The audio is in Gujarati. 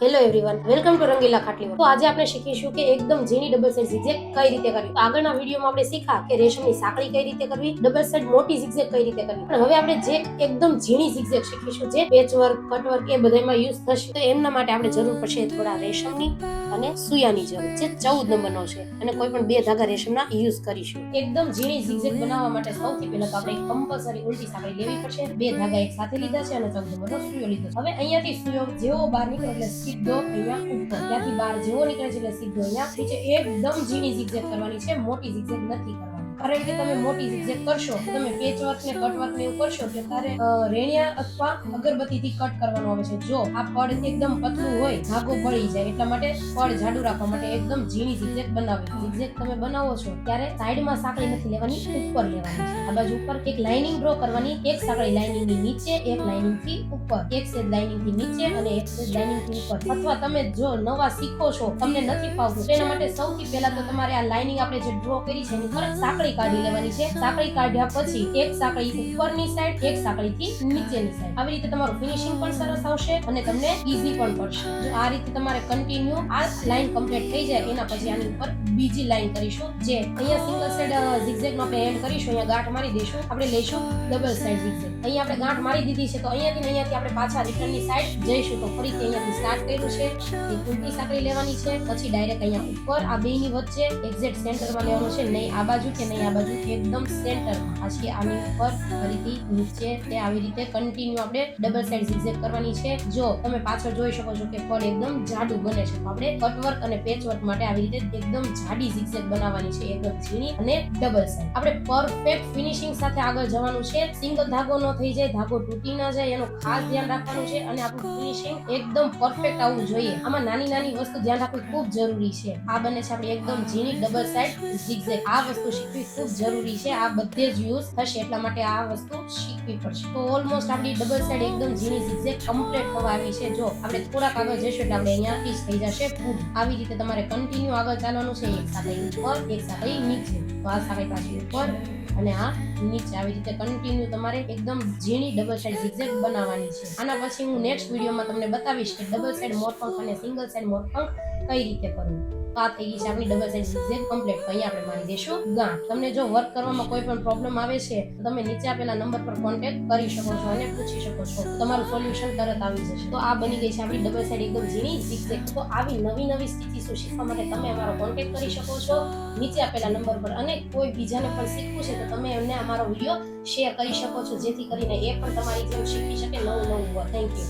હેલો એવરીવન, વેલકમ ટુ રંગીલા ખાટલી. તો આજે આપણે શીખીશું કે એકદમ ઝીણી ડબલ સાઇડ ઝિગઝેગ કઈ રીતે કરવી. તો આગળના વિડીયોમાં આપણે શીખ્યા કે રેશમની સાંકળી કઈ રીતે કરવી, ડબલ સાઇડ મોટી ઝિગઝેગ કઈ રીતે કરવી. પણ હવે આપણે જે એકદમ ઝીણી ઝિગઝેગ શીખીશું, જે પેચવર્ક, કટવર્ક એ બધામાં યુઝ થશે. તો એમના માટે આપણે જરૂર પડશે થોડા રેશમની અને સુયાની જરૂર, જે 14 નંબરનો છે, અને કોઈ પણ 2 ધાગા રેશમના યુઝ કરીશું. એકદમ ઝીણી ઝિગઝેગ બનાવવા માટે સૌથી પહેલા તો આપણે કમ્પલસરી ઉલટી સાંકળી લેવી પડશે. 2 ધાગા એક સાથે લીધા છે અને 14 નંબરનો સુયો લીધો છે. હવે અહીંયાથી સુયો જેવો બહાર નીકળે એટલે સીધો અહીંયા ઉપર, ત્યાંથી બહાર જેવો નીકળે છે એટલે સીધો અહીંયા નીચે એકદમ ઝીણી ઝિગઝેગ કરવાની છે, મોટી ઝિગઝેગ નથી કરવાની. કારણ કે તમે મોટી ઝિગઝેગ કરશો તો તમે પેચવર્ક ને કટવર્ક ને એવું કરશો એટલે તારે રેણિયા અથવા અગરબત્તીથી કટ કરવાનું આવે છે. જો આ પડ એકદમ પતલું હોય, ધાગો બળી જાય, એટલા માટે પડ જાડું રાખવા માટે એકદમ ઝીણી ઝિગઝેગ બનાવવી. ઝિગઝેગ તમે બનાવો છો ત્યારે સાઈડમાં સાંકળી નથી લેવાની, ઉપર લેવાની છે. આ બાજુ ઉપર એક લાઇનિંગ ડ્રો કરવાની, એક સાંકળી લાઇનિંગ ની નીચે, એક લાઇનિંગ થી ઉપર, એક સેજ લાઇનિંગ થી નીચે અને એક સેજ લાઇનિંગ થી ઉપર. અથવા તમે જો નવા શીખો છો, તમને નથી ફાવતું, તેના માટે સૌથી પહેલા તો તમારે આ લાઇનિંગ આપણે જે ડ્રો કરી છે એની પર સાંકળી કાઢી લેવાની છે. સાંકળી કાઢ્યા પછી એક સાંકળી ઉપરની સાઈડ, એક સાંકળી થી નીચેની સાઈડ. આવી રીતે તમારું ફિનિશિંગ પણ સરસ આવશે અને તમને ઈઝી પણ પડશે. જો આ રીતે તમારે કન્ટિન્યુ આ લાઈન કમ્પ્લીટ થઈ જાય એના પછી આની ઉપર બીજી લાઈન કરીશું. જે અહીંયા સિંગલ સાઈડ ઝિગઝેગ નો આપણે એન્ડ કરીશું, અહીંયા ગાંઠ મારી દઈશું. આપણે લઈશું ડબલ સાઈડ ઝિગઝેગ. અહીંયા આપણે ગાંઠ મારી દીધી છે, તો અહીંયાથી આપણે પાછા રિટર્નની સાઈડ જઈશું. તો ફરીથી અહીંયાથી સ્ટાર્ટ કર્યું છે, એક ઉલટી સાંકળી લેવાની છે, પછી ડાયરેક્ટ અહીંયા ઉપર આ બેની વચ્ચે એક્ઝેક્ટ સેન્ટરમાં લેવાનું છે. નહીં આ બાજુ કે નહીં આ બાજુ, એકદમ સેન્ટરમાં. પછી આની ઉપર ફરીથી નીચે, તે આવી રીતે કન્ટિન્યુ આપણે ડબલ સાઈડ ઝિગઝેગ કરવાની છે. જો તમે પાછળ જોઈ શકો છો કે પડ એકદમ જાડું બને છે, તો આપણે કટવર્ક અને પેચવર્ક માટે આવી રીતે એકદમ જાડી ઝિગઝેગ બનાવવાની છે, એકદમ ઝીણી અને ડબલ સાઈડ. આપણે પરફેક્ટ ફિનિશિંગ સાથે આગળ જવાનું છે. સિંગલ ધાગો ન થઈ જાય, ધાગો તૂટી ન જાય, એનું ખાસ ધ્યાન રાખવાનું છે. અને આપણું ફિનિશિંગ એકદમ પરફેક્ટ આવવું જોઈએ. આમાં નાની નાની વસ્તુ ધ્યાન રાખવી ખૂબ જરૂરી છે. આ બને છે આપણી એકદમ ઝીણી ડબલ સાઈડ ઝિગઝેગ. આ વસ્તુ શીખવી ખૂબ જરૂરી છે. આ બધે જ યુઝ થશે, એટલા માટે આ વસ્તુ શીખવી પડશે. તો ઓલમોસ્ટ આપણી ડબલ સાઈડ એકદમ ઝીણી ઝિગઝેગ કમ્પ્લીટ થવા આવી છે. જો આપણે થોડાક આગળ જઈશું એટલે આપણે અહીંયા ફિનિશ થઈ જશે પૂરું. આવી રીતે તમારે કન્ટિન્યુ આગળ ચાલવાનું છે. એક સાંકળી ઉપર, એક સાંકળી નીચે, તો આ સાંકળી પાછી ઉપર અને આ નીચે. આવી રીતે કન્ટિન્યુ તમારે એકદમ ઝીણી ડબલ સાઈડ ઝિગઝેગ બનાવવાની છે. આના પછી હું નેક્સ્ટ વિડીયોમાં તમને બતાવીશ કે ડબલ સાઈડ મોરપંખ અને સિંગલ સાઈડ મોરપંખ કઈ રીતે કરવું. આ થઈ ગઈ છે આપણી ડબલ સાઈડ ઝિગઝેગ કમ્પ્લીટ. તો અહીંયા આપણે મારી દઈશું ગાંઠ. તમને જો વર્ક કરવામાં કોઈ પણ પ્રોબ્લેમ આવે છે તો તમે નીચે આપેલા નંબર પર કોન્ટેક્ટ કરી શકો છો અને પૂછી શકો છો. તમારું સોલ્યુશન તરત આવી જશે. તો આ બની ગઈ છે આપણી ડબલ સાઈડ એકદમ ઝીણી ઝિગઝેગ. તો આવી નવી સ્ટીચીસો શીખવા માટે તમે અમારો કોન્ટેક્ટ કરી શકો છો નીચે આપેલા નંબર પર. અને કોઈ બીજાને પણ શીખવું છે તો તમે એમને અમારો વિડીયો શેર કરી શકો છો, જેથી કરીને એ પણ તમારી જેમ શીખી શકે નવું. Thank you.